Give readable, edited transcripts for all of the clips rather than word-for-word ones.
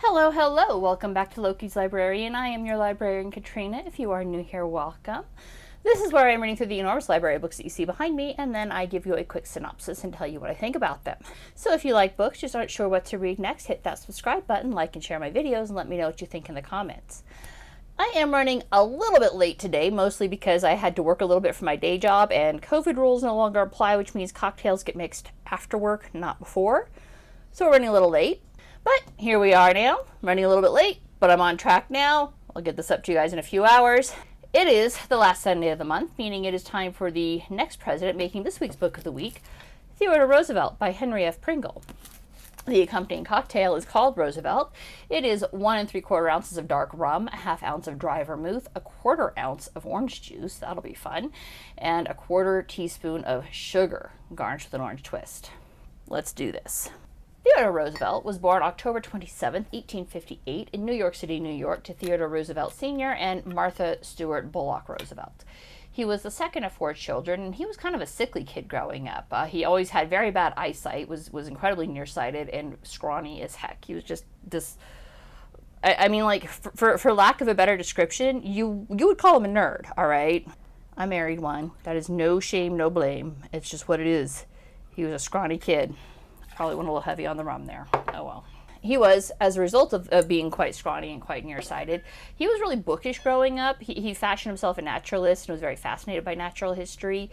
Hello, hello! Welcome back to Loki's Librarian. I am your librarian, Katrina. If you are new here, welcome. This is where I'm reading through the enormous library of books that you see behind me, and then I give you a quick synopsis and tell you what I think about them. So if you like books, just aren't sure what to read next, hit that subscribe button, like and share my videos, and let me know what you think in the comments. I am running a little bit late today, mostly because I had to work a little bit for my day job, and COVID rules no longer apply, which means cocktails get mixed after work, not before. So we're running a little late. But here we are now, running a little bit late, but I'm on track now. I'll get this up to you guys in a few hours. It is the last Sunday of the month, meaning it is time for the next president making this week's book of the week, Theodore Roosevelt by Henry F. Pringle. The accompanying cocktail is called Roosevelt. It is 1 3/4 ounces of dark rum, a ½ ounce of dry vermouth, a 1/4 ounce of orange juice, that'll be fun, and a 1/4 teaspoon of sugar, garnished with an orange twist. Let's do this. Theodore Roosevelt was born October 27, 1858, in New York City, New York, to Theodore Roosevelt Sr. and Martha Stewart Bullock Roosevelt. He was the second of 4 children, and he was kind of a sickly kid growing up. He always had very bad eyesight, was incredibly nearsighted, and scrawny as heck. He was just this, I mean, like, for lack of a better description, you would call him a nerd, all right? I married one. That is no shame, no blame. It's just what it is. He was a scrawny kid. Probably went a little heavy on the rum there. Oh well. He was, as a result of being quite scrawny and quite nearsighted, he was really bookish growing up. He fashioned himself a naturalist and was very fascinated by natural history.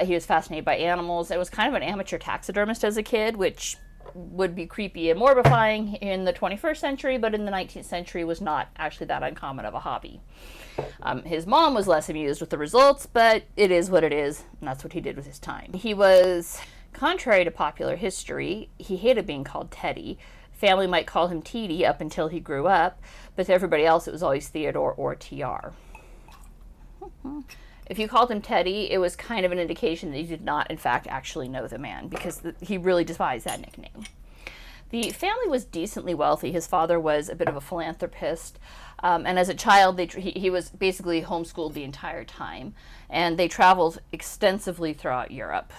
He was fascinated by animals. It was kind of an amateur taxidermist as a kid, which would be creepy and morbidifying in the 21st century, but in the 19th century was not actually that uncommon of a hobby. His mom was less amused with the results, but it is what it is, and that's what he did with his time. He was, contrary to popular history, he hated being called Teddy. Family might call him Teedy up until he grew up, but to everybody else it was always Theodore or TR. If you called him Teddy, it was kind of an indication that you did not, in fact, actually know the man, because he really despised that nickname. The family was decently wealthy. His father was a bit of a philanthropist, and as a child, he was basically homeschooled the entire time, and they traveled extensively throughout Europe.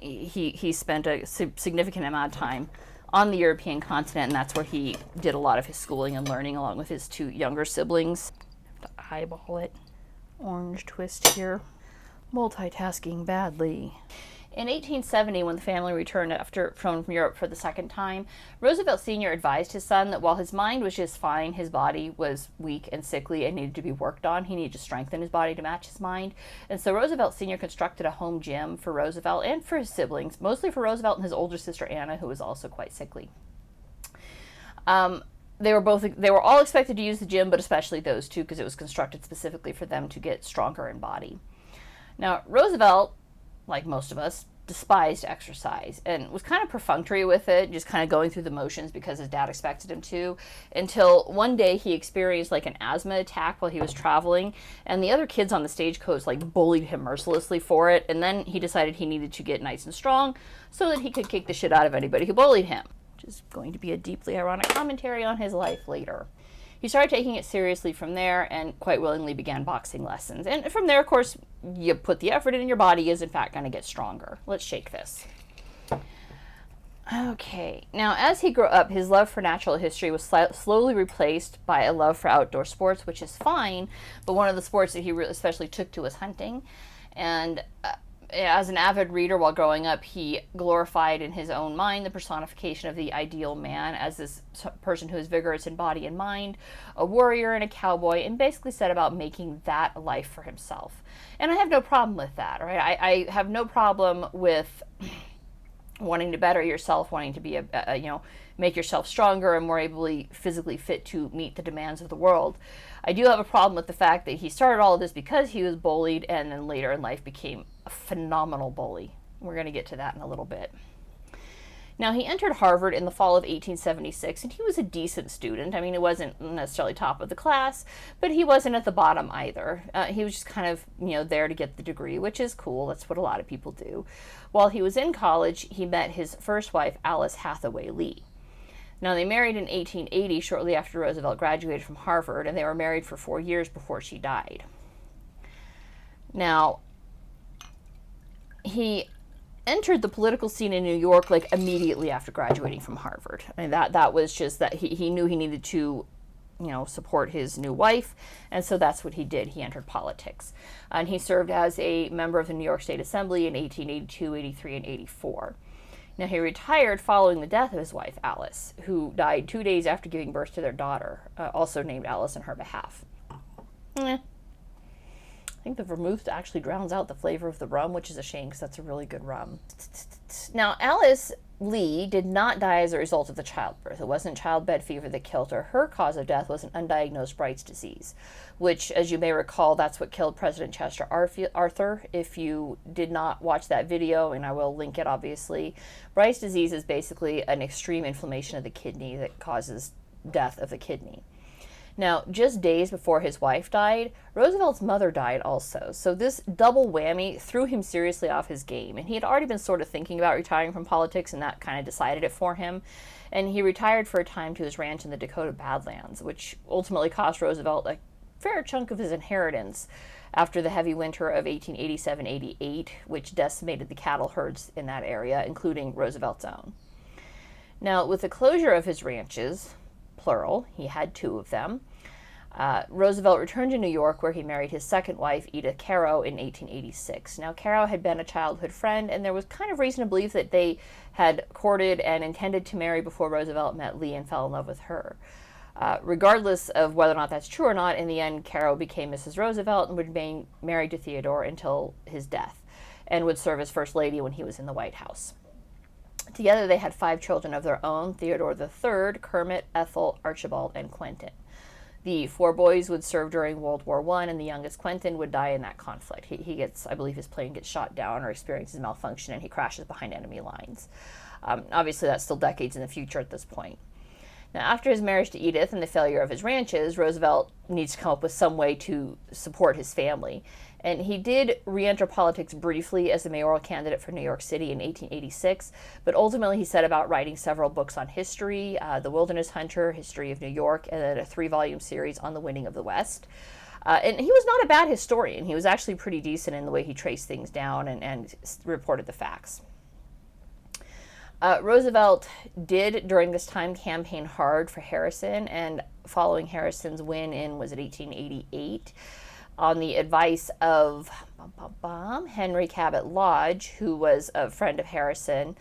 He spent a significant amount of time on the European continent, and that's where he did a lot of his schooling and learning, along with his 2 younger siblings. I have to eyeball it. Orange twist here. Multitasking badly. In 1870, when the family returned from Europe for the second time, Roosevelt Sr. advised his son that while his mind was just fine, his body was weak and sickly and needed to be worked on. He needed to strengthen his body to match his mind. And so Roosevelt Sr. constructed a home gym for Roosevelt and for his siblings, mostly for Roosevelt and his older sister Anna, who was also quite sickly. They were all expected to use the gym, but especially those 2, because it was constructed specifically for them to get stronger in body. Now, Roosevelt, like most of us, despised exercise and was kind of perfunctory with it, just kind of going through the motions because his dad expected him to, until one day he experienced like an asthma attack while he was traveling, and the other kids on the stagecoach like bullied him mercilessly for it, and then he decided he needed to get nice and strong so that he could kick the shit out of anybody who bullied him, which is going to be a deeply ironic commentary on his life later. He started taking it seriously from there and quite willingly began boxing lessons. And from there, of course, you put the effort in and your body is, in fact, going to get stronger. Let's shake this. Okay. Now, as he grew up, his love for natural history was slowly replaced by a love for outdoor sports, which is fine. But one of the sports that he really especially took to was hunting. And as an avid reader while growing up, he glorified in his own mind the personification of the ideal man as this person who is vigorous in body and mind, a warrior and a cowboy, and basically set about making that a life for himself. And I have no problem with that, right? I have no problem with wanting to better yourself, wanting to be make yourself stronger and more physically fit to meet the demands of the world. I do have a problem with the fact that he started all of this because he was bullied and then later in life became a phenomenal bully. We're going to get to that in a little bit. Now, he entered Harvard in the fall of 1876, and he was a decent student. I mean, he wasn't necessarily top of the class, but he wasn't at the bottom either. He was just kind of, there to get the degree, which is cool. That's what a lot of people do. While he was in college, he met his first wife, Alice Hathaway Lee. Now, they married in 1880, shortly after Roosevelt graduated from Harvard, and they were married for 4 years before she died. Now, he entered the political scene in New York like immediately after graduating from Harvard. I mean, that was just that he knew he needed to, support his new wife, and so that's what he did. He entered politics, and he served as a member of the New York State Assembly in 1882, 83, and 84. Now, he retired following the death of his wife, Alice, who died 2 days after giving birth to their daughter, also named Alice on her behalf. I think the vermouth actually drowns out the flavor of the rum, which is a shame because that's a really good rum. Now, Alice Lee did not die as a result of the childbirth. It wasn't childbed fever that killed her. Her cause of death was an undiagnosed Bright's disease, which, as you may recall, that's what killed President Chester Arthur. If you did not watch that video, and I will link it obviously, Bright's disease is basically an extreme inflammation of the kidney that causes death of the kidney. Now, just days before his wife died, Roosevelt's mother died also. So this double whammy threw him seriously off his game. And he had already been sort of thinking about retiring from politics, and that kind of decided it for him. And he retired for a time to his ranch in the Dakota Badlands, which ultimately cost Roosevelt a fair chunk of his inheritance after the heavy winter of 1887-88, which decimated the cattle herds in that area, including Roosevelt's own. Now, with the closure of his ranches, plural, he had 2 of them, Roosevelt returned to New York, where he married his second wife, Edith Caro, in 1886. Now, Caro had been a childhood friend, and there was kind of reason to believe that they had courted and intended to marry before Roosevelt met Lee and fell in love with her. Regardless of whether or not that's true or not, in the end, Caro became Mrs. Roosevelt and would remain married to Theodore until his death, and would serve as First Lady when he was in the White House. Together, they had 5 children of their own: Theodore III, Kermit, Ethel, Archibald, and Quentin. The 4 boys would serve during World War I, and the youngest, Quentin, would die in that conflict. He gets, I believe his plane gets shot down or experiences malfunction, and he crashes behind enemy lines. Obviously, that's still decades in the future at this point. Now, after his marriage to Edith and the failure of his ranches, Roosevelt needs to come up with some way to support his family. And he did re-enter politics briefly as a mayoral candidate for New York City in 1886, but ultimately he set about writing several books on history, The Wilderness Hunter, History of New York, and then a 3-volume series on the winning of the West. And he was not a bad historian. He was actually pretty decent in the way he traced things down and reported the facts. Roosevelt did, during this time, campaign hard for Harrison, and following Harrison's win in, was it 1888, on the advice of Henry Cabot Lodge, who was a friend of Harrison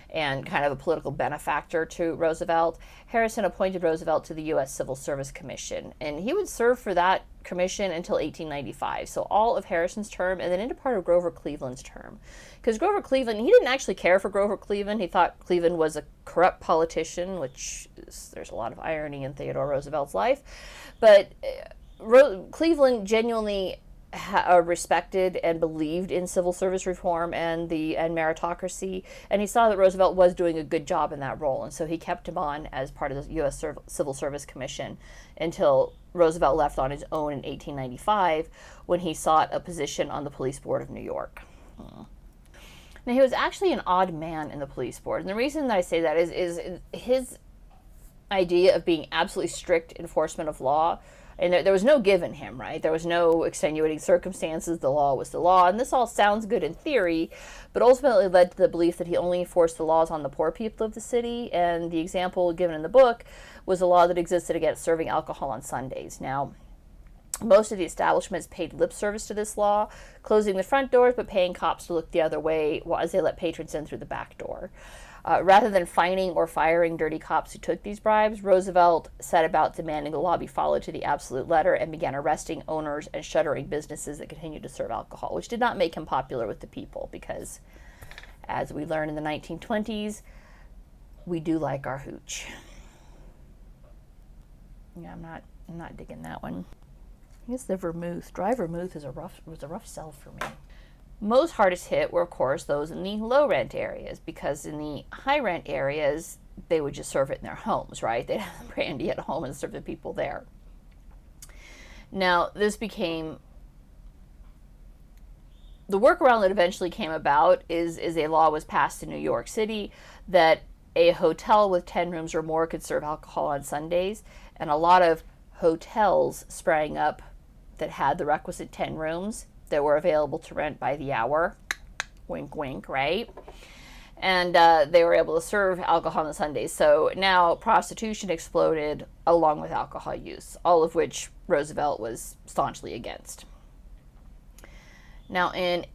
and kind of a political benefactor to Roosevelt, Harrison appointed Roosevelt to the U.S. Civil Service Commission, and he would serve for that commission until 1895, so all of Harrison's term, and then into part of Grover Cleveland's term. Because Grover Cleveland, he didn't actually care for Grover Cleveland. He thought Cleveland was a corrupt politician, which there's a lot of irony in Theodore Roosevelt's life, but Cleveland genuinely respected and believed in civil service reform and meritocracy, and he saw that Roosevelt was doing a good job in that role, and so he kept him on as part of the U.S. Civil Service Commission until Roosevelt left on his own in 1895, when he sought a position on the Police Board of New York. Now, he was actually an odd man in the police board, and the reason that I say that is his idea of being absolutely strict enforcement of law. And there was no give in him, right? There was no extenuating circumstances. The law was the law. And this all sounds good in theory, but ultimately led to the belief that he only enforced the laws on the poor people of the city. And the example given in the book was a law that existed against serving alcohol on Sundays. Now, most of the establishments paid lip service to this law, closing the front doors but paying cops to look the other way as they let patrons in through the back door. Rather than fining or firing dirty cops who took these bribes, Roosevelt set about demanding the law be followed to the absolute letter and began arresting owners and shuttering businesses that continued to serve alcohol, which did not make him popular with the people because, as we learned in the 1920s, we do like our hooch. Yeah, I'm not digging that one. I guess the vermouth, dry vermouth, was a rough sell for me. Most hardest hit were, of course, those in the low rent areas, because in the high rent areas, they would just serve it in their homes, right? They'd have the brandy at home and serve the people there. Now, this became, the workaround that eventually came about is a law was passed in New York City that a hotel with 10 rooms or more could serve alcohol on Sundays, and a lot of hotels sprang up that had the requisite 10 rooms that were available to rent by the hour wink, wink, right? And they were able to serve alcohol on Sundays. So now prostitution exploded along with alcohol use, all of which Roosevelt was staunchly against. Now I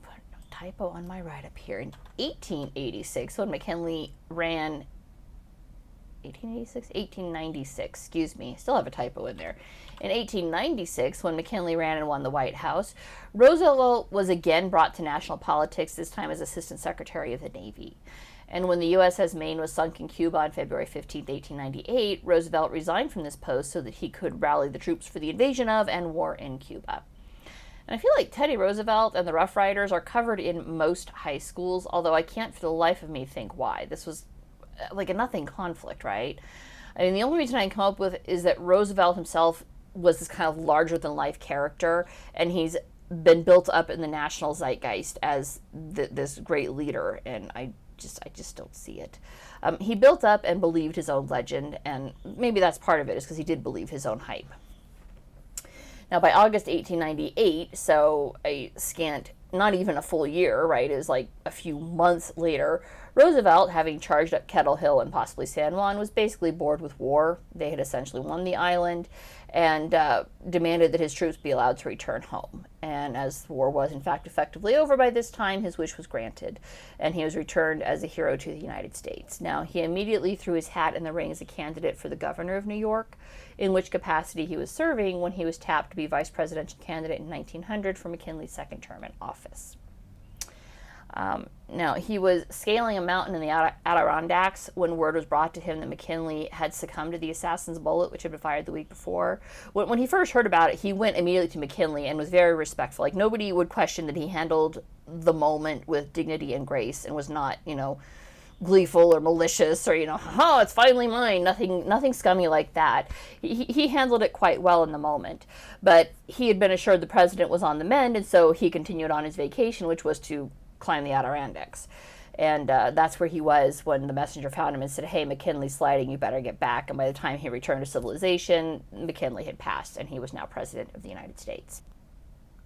put a typo on my write-up here, in 1886, when McKinley ran, 1896, excuse me, still have a typo in there. In 1896, when McKinley ran and won the White House, Roosevelt was again brought to national politics, this time as Assistant Secretary of the Navy. And when the USS Maine was sunk in Cuba on February 15, 1898, Roosevelt resigned from this post so that he could rally the troops for the invasion of and war in Cuba. And I feel like Teddy Roosevelt and the Rough Riders are covered in most high schools, although I can't for the life of me think why. This was like a nothing conflict, right? I mean, the only reason I can come up with is that Roosevelt himself was this kind of larger-than-life character, and he's been built up in the national zeitgeist as this great leader, and I just don't see it. He built up and believed his own legend, and maybe that's part of it, is because he did believe his own hype. Now, by August 1898, so a scant, not even a full year, right, it was like a few months later, Roosevelt, having charged up Kettle Hill and possibly San Juan, was basically bored with war. They had essentially won the island, and demanded that his troops be allowed to return home. And as the war was in fact effectively over by this time, his wish was granted, and he was returned as a hero to the United States. Now, he immediately threw his hat in the ring as a candidate for the governor of New York, in which capacity he was serving when he was tapped to be vice presidential candidate in 1900 for McKinley's second term in office. Now, he was scaling a mountain in the Adirondacks when word was brought to him that McKinley had succumbed to the assassin's bullet, which had been fired the week before. When he first heard about it, he went immediately to McKinley and was very respectful. Like, nobody would question that he handled the moment with dignity and grace and was not, gleeful or malicious or, oh, it's finally mine. Nothing scummy like that. He handled it quite well in the moment. But he had been assured the president was on the mend, and so he continued on his vacation, which was to climb the Adirondacks. And that's where he was when the messenger found him and said, hey, McKinley's sliding, you better get back. And by the time he returned to civilization, McKinley had passed, and he was now president of the United States.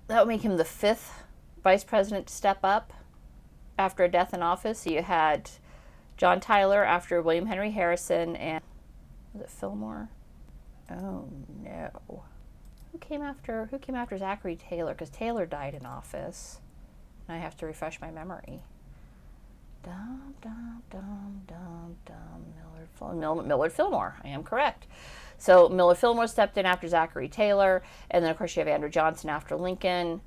That would make him the fifth vice president to step up after a death in office. So you had John Tyler after William Henry Harrison, and was it Fillmore? Oh no. Who came after Zachary Taylor? Because Taylor died in office. I have to refresh my memory. Millard Fillmore. I am correct. So Millard Fillmore stepped in after Zachary Taylor, and then of course you have Andrew Johnson after Lincoln,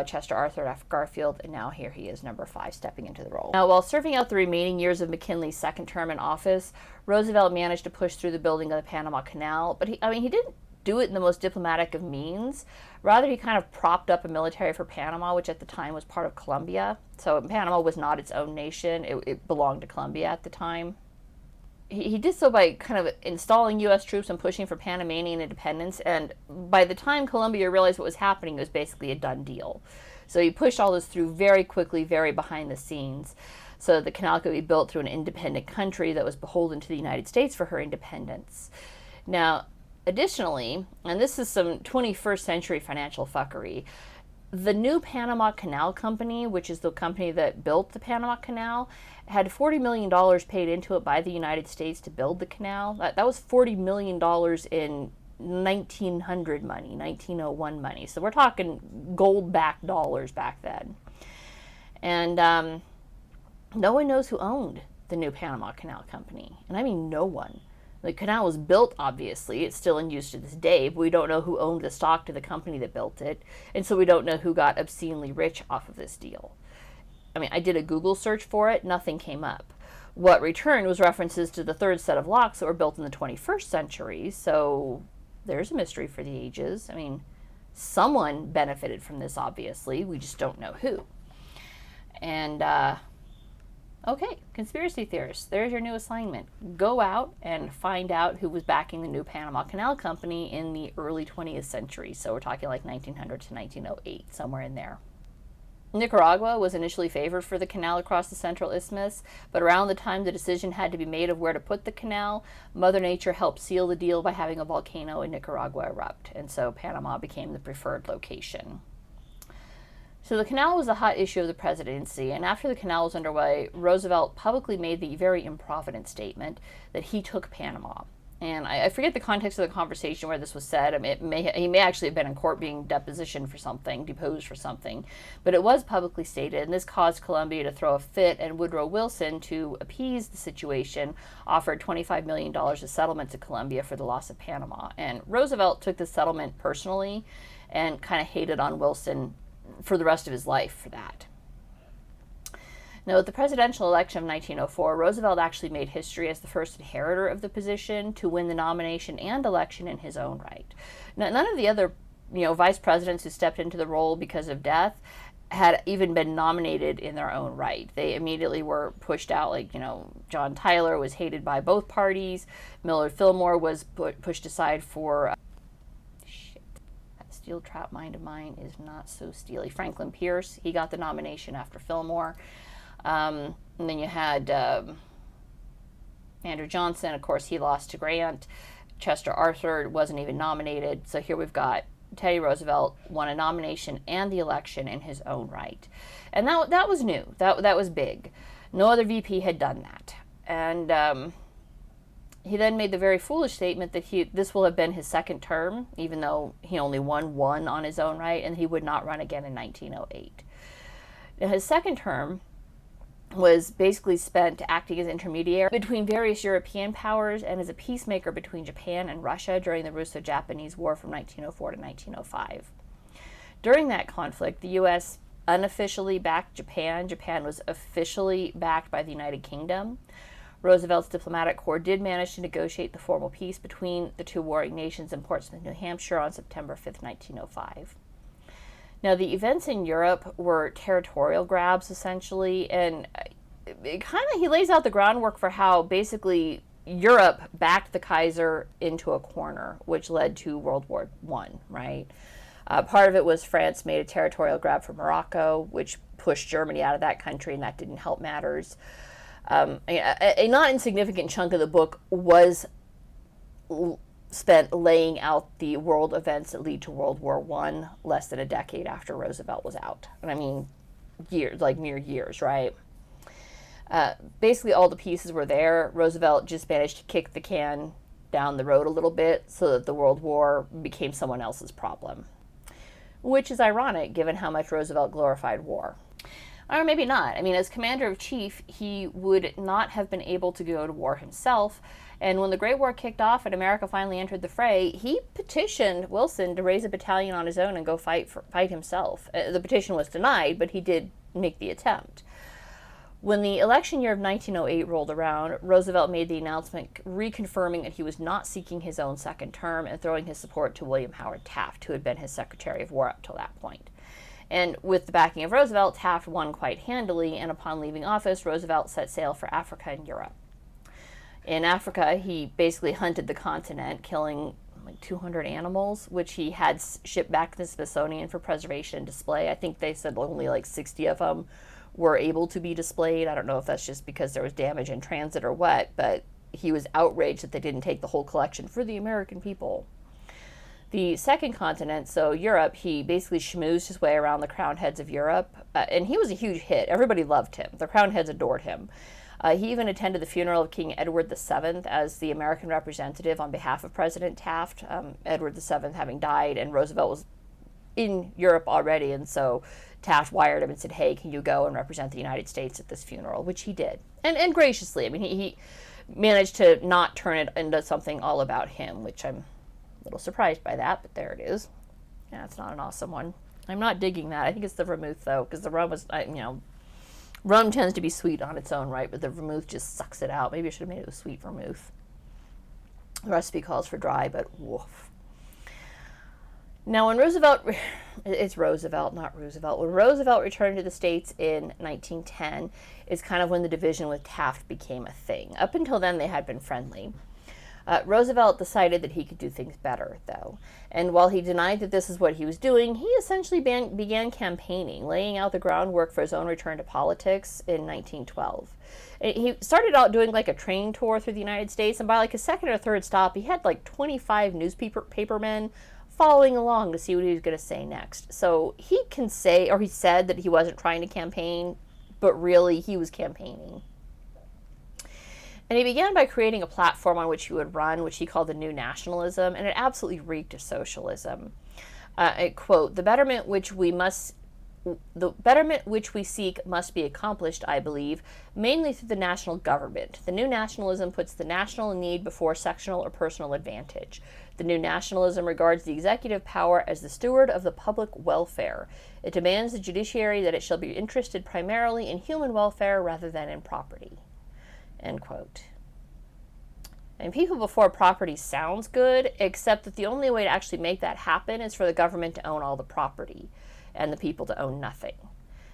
Chester Arthur after Garfield, and now here he is, number 5, stepping into the role. Now, while serving out the remaining years of McKinley's second term in office, Roosevelt managed to push through the building of the Panama Canal, but he didn't do it in the most diplomatic of means. Rather, he kind of propped up a military for Panama, which at the time was part of Colombia. So Panama was not its own nation. It belonged to Colombia at the time. He did so by kind of installing U.S. troops and pushing for Panamanian independence. And by the time Colombia realized what was happening, it was basically a done deal. So he pushed all this through very quickly, very behind the scenes, so that the canal could be built through an independent country that was beholden to the United States for her independence. Now, additionally, and this is some 21st century financial fuckery, the new Panama Canal Company, which is the company that built the Panama Canal, had $40 million paid into it by the United States to build the canal. That was $40 million in 1900 money, 1901 money. So we're talking gold-backed dollars back then. And no one knows who owned the new Panama Canal Company. And I mean no one. The canal was built, obviously. It's still in use to this day, but we don't know who owned the stock to the company that built it, and so we don't know who got obscenely rich off of this deal. I mean, I did a Google search for it. Nothing came up. What returned was references to the third set of locks that were built in the 21st century, so there's a mystery for the ages. I mean, someone benefited from this, obviously. We just don't know who. And, okay, conspiracy theorists, there's your new assignment. Go out and find out who was backing the new Panama Canal Company in the early 20th century. So we're talking like 1900 to 1908, somewhere in there. Nicaragua was initially favored for the canal across the Central Isthmus, but around the time the decision had to be made of where to put the canal, Mother Nature helped seal the deal by having a volcano in Nicaragua erupt, and so Panama became the preferred location. So the canal was a hot issue of the presidency, and after the canal was underway, Roosevelt publicly made the very improvident statement that he took Panama. And I forget the context of the conversation where this was said. I mean, he may actually have been in court being deposed for something, but it was publicly stated, and this caused Colombia to throw a fit, and Woodrow Wilson, to appease the situation, offered $25 million of settlement to Colombia for the loss of Panama. And Roosevelt took the settlement personally and kind of hated on Wilson for the rest of his life for that. Now, at the presidential election of 1904, Roosevelt actually made history as the first inheritor of the position to win the nomination and election in his own right. Now, none of the other, vice presidents who stepped into the role because of death had even been nominated in their own right. They immediately were pushed out. Like, John Tyler was hated by both parties. Millard Fillmore was pushed aside for that steel trap mind of mine is not so steely. Franklin Pierce, he got the nomination after Fillmore. And then you had Andrew Johnson. Of course, he lost to Grant. Chester Arthur wasn't even nominated. So here we've got Teddy Roosevelt won a nomination and the election in his own right. And that was new. That was big. No other VP had done that. And he then made the very foolish statement that this will have been his second term, even though he only won one on his own right, and he would not run again in 1908. Now, his second term was basically spent acting as intermediary between various European powers and as a peacemaker between Japan and Russia during the Russo-Japanese War from 1904 to 1905. During that conflict, the U.S. unofficially backed Japan. Japan was officially backed by the United Kingdom. Roosevelt's diplomatic corps did manage to negotiate the formal peace between the two warring nations in Portsmouth, New Hampshire on September 5, 1905. Now, the events in Europe were territorial grabs, essentially, and he lays out the groundwork for how basically Europe backed the Kaiser into a corner, which led to World War I, right? Part of it was France made a territorial grab for Morocco, which pushed Germany out of that country, and that didn't help matters. A not insignificant chunk of the book was spent laying out the world events that lead to World War I less than a decade after Roosevelt was out. And I mean, years, like mere years, right? Basically, all the pieces were there. Roosevelt just managed to kick the can down the road a little bit so that the World War became someone else's problem, which is ironic given how much Roosevelt glorified war. Or maybe not. I mean, as commander-in-chief, he would not have been able to go to war himself. And when the Great War kicked off and America finally entered the fray, he petitioned Wilson to raise a battalion on his own and go fight himself. The petition was denied, but he did make the attempt. When the election year of 1908 rolled around, Roosevelt made the announcement reconfirming that he was not seeking his own second term and throwing his support to William Howard Taft, who had been his Secretary of War up till that point. And with the backing of Roosevelt, Taft won quite handily, and upon leaving office, Roosevelt set sail for Africa and Europe. In Africa, he basically hunted the continent, killing like 200 animals, which he had shipped back to the Smithsonian for preservation and display. I think they said only like 60 of them were able to be displayed. I don't know if that's just because there was damage in transit or what, but he was outraged that they didn't take the whole collection for the American people. The second continent, so Europe, he basically schmoozed his way around the crowned heads of Europe, and he was a huge hit. Everybody loved him. The crowned heads adored him. He even attended the funeral of King Edward VII as the American representative on behalf of President Taft, Edward VII having died, and Roosevelt was in Europe already, and so Taft wired him and said, hey, can you go and represent the United States at this funeral, which he did, and graciously. I mean, he managed to not turn it into something all about him, which I'm a little surprised by that, but there it is. Yeah, it's not an awesome one. I'm not digging that. I think it's the vermouth, though, because the rum was, rum tends to be sweet on its own right, but the vermouth just sucks it out. Maybe I should have made it with sweet vermouth. The recipe calls for dry, but woof. Now, when it's Roosevelt, not Roosevelt. When Roosevelt returned to the States in 1910 is kind of when the division with Taft became a thing. Up until then, they had been friendly. Roosevelt decided that he could do things better, though. And while he denied that this is what he was doing, he essentially began campaigning, laying out the groundwork for his own return to politics in 1912. He started out doing like a train tour through the United States, and by like his second or third stop, he had like 25 newspapermen following along to see what he was going to say next. So he can say, or he said that he wasn't trying to campaign, but really he was campaigning. And he began by creating a platform on which he would run, which he called the New Nationalism, and it absolutely reeked of socialism. I quote, the betterment which we seek must be accomplished, I believe, mainly through the national government. The New Nationalism puts the national need before sectional or personal advantage. The New Nationalism regards the executive power as the steward of the public welfare. It demands the judiciary that it shall be interested primarily in human welfare rather than in property. End quote. And people before property sounds good, except that the only way to actually make that happen is for the government to own all the property and the people to own nothing.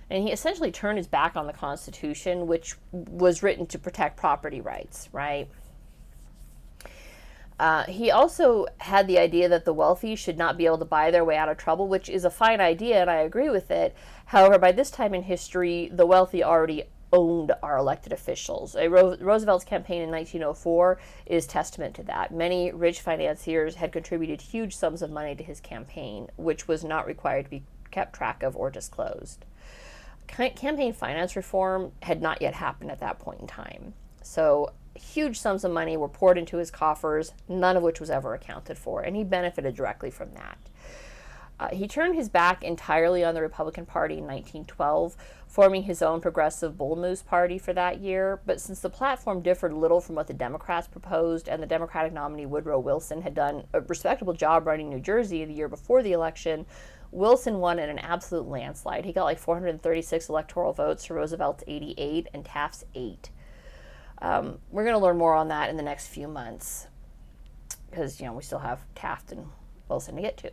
And he essentially turned his back on the Constitution, which was written to protect property rights, right? He also had the idea that the wealthy should not be able to buy their way out of trouble, which is a fine idea, and I agree with it. However, by this time in history, the wealthy already owned our elected officials. Roosevelt's campaign in 1904 is testament to that. Many rich financiers had contributed huge sums of money to his campaign, which was not required to be kept track of or disclosed. Campaign finance reform had not yet happened at that point in time. So huge sums of money were poured into his coffers, none of which was ever accounted for, and he benefited directly from that. He turned his back entirely on the Republican Party in 1912, forming his own progressive Bull Moose Party for that year. But since the platform differed little from what the Democrats proposed, and the Democratic nominee Woodrow Wilson had done a respectable job running New Jersey the year before the election, Wilson won in an absolute landslide. He got like 436 electoral votes to Roosevelt's 88 and Taft's 8. We're going to learn more on that in the next few months because, we still have Taft and Wilson to get to.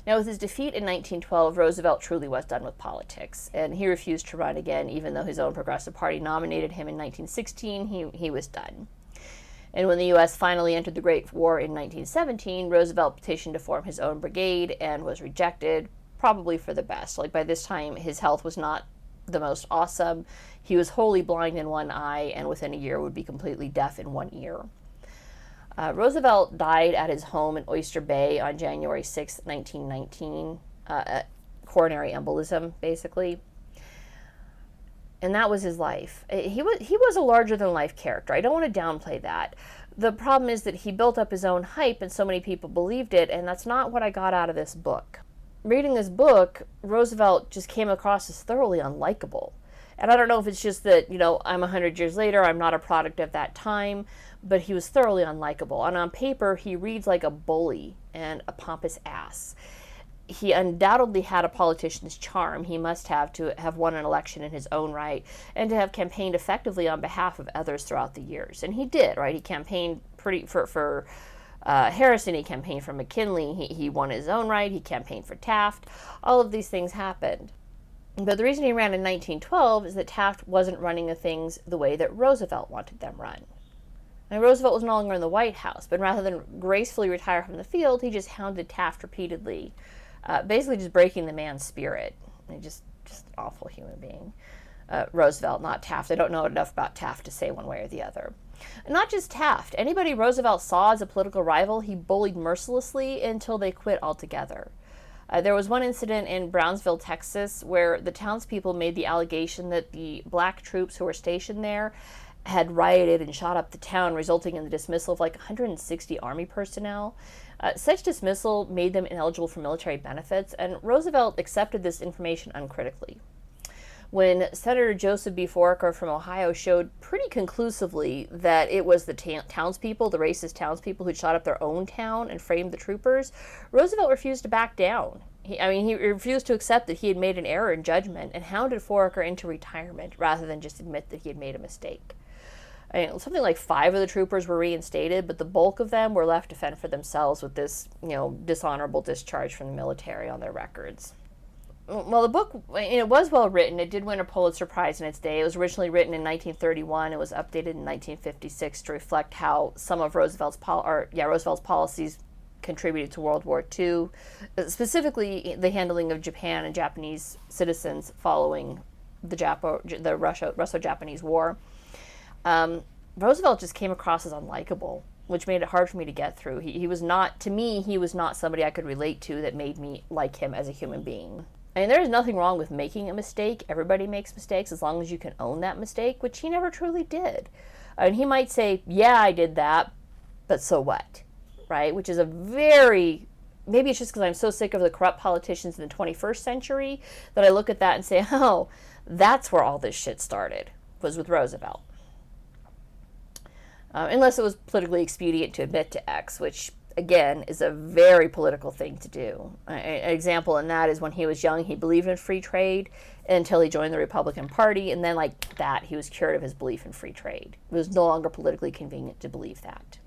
Now, with his defeat in 1912, Roosevelt truly was done with politics, and he refused to run again, even though his own Progressive Party nominated him in 1916. He was done. And when the U.S. finally entered the Great War in 1917, Roosevelt petitioned to form his own brigade and was rejected, probably for the best. Like, by this time, his health was not the most awesome. He was wholly blind in one eye, and within a year would be completely deaf in one ear. Roosevelt died at his home in Oyster Bay on January 6, 1919, coronary embolism, basically. And that was his life. He was a larger-than-life character. I don't want to downplay that. The problem is that he built up his own hype, and so many people believed it, and that's not what I got out of this book. Reading this book, Roosevelt just came across as thoroughly unlikable. And I don't know if it's just that, I'm 100 years later, I'm not a product of that time, but he was thoroughly unlikable. And on paper, he reads like a bully and a pompous ass. He undoubtedly had a politician's charm. He must have to have won an election in his own right and to have campaigned effectively on behalf of others throughout the years. And he did, right? He campaigned for Harrison, he campaigned for McKinley, he won his own right, he campaigned for Taft. All of these things happened. But the reason he ran in 1912 is that Taft wasn't running the things the way that Roosevelt wanted them run. And Roosevelt was no longer in the White House, but rather than gracefully retire from the field, he just hounded Taft repeatedly, basically just breaking the man's spirit. And just an awful human being. Roosevelt, not Taft. I don't know enough about Taft to say one way or the other. And not just Taft. Anybody Roosevelt saw as a political rival, he bullied mercilessly until they quit altogether. There was one incident in Brownsville, Texas, where the townspeople made the allegation that the black troops who were stationed there had rioted and shot up the town, resulting in the dismissal of like 160 Army personnel. Such dismissal made them ineligible for military benefits, and Roosevelt accepted this information uncritically. When Senator Joseph B. Foraker from Ohio showed pretty conclusively that it was the townspeople, the racist townspeople, who shot up their own town and framed the troopers, Roosevelt refused to back down. He refused to accept that he had made an error in judgment and hounded Foraker into retirement rather than just admit that he had made a mistake. Something like 5 of the troopers were reinstated, but the bulk of them were left to fend for themselves with this, dishonorable discharge from the military on their records. Well, the book, it was well written. It did win a Pulitzer Prize in its day. It was originally written in 1931. It was updated in 1956 to reflect how some of Roosevelt's policies contributed to World War II, specifically the handling of Japan and Japanese citizens following the Russo-Japanese War. Roosevelt just came across as unlikable. which made it hard for me to get through. He was not, to me, he was not somebody I could relate to that made me like him as a human being. I mean, there's nothing wrong with making a mistake. Everybody makes mistakes as long as you can own that mistake, which he never truly did. And he might say, yeah, I did that, but so what? Right? Which is a very, maybe it's just because I'm so sick of the corrupt politicians in the 21st century that I look at that and say, oh, that's where all this shit started, was with Roosevelt. Unless it was politically expedient to admit to X, which, again, is a very political thing to do. An example in that is when he was young, he believed in free trade until he joined the Republican Party, and then like that, he was cured of his belief in free trade. It was no longer politically convenient to believe that.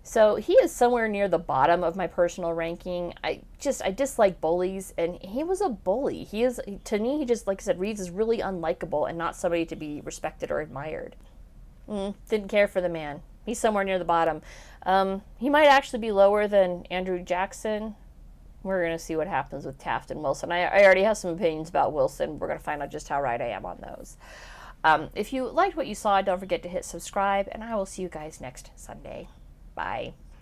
So he is somewhere near the bottom of my personal ranking. I dislike bullies, and he was a bully. He is, to me, he just, like I said, reads as really unlikable and not somebody to be respected or admired. Didn't care for the man. He's somewhere near the bottom. He might actually be lower than Andrew Jackson. We're going to see what happens with Taft and Wilson. I already have some opinions about Wilson. We're going to find out just how right I am on those. If you liked what you saw, don't forget to hit subscribe, and I will see you guys next Sunday. Bye.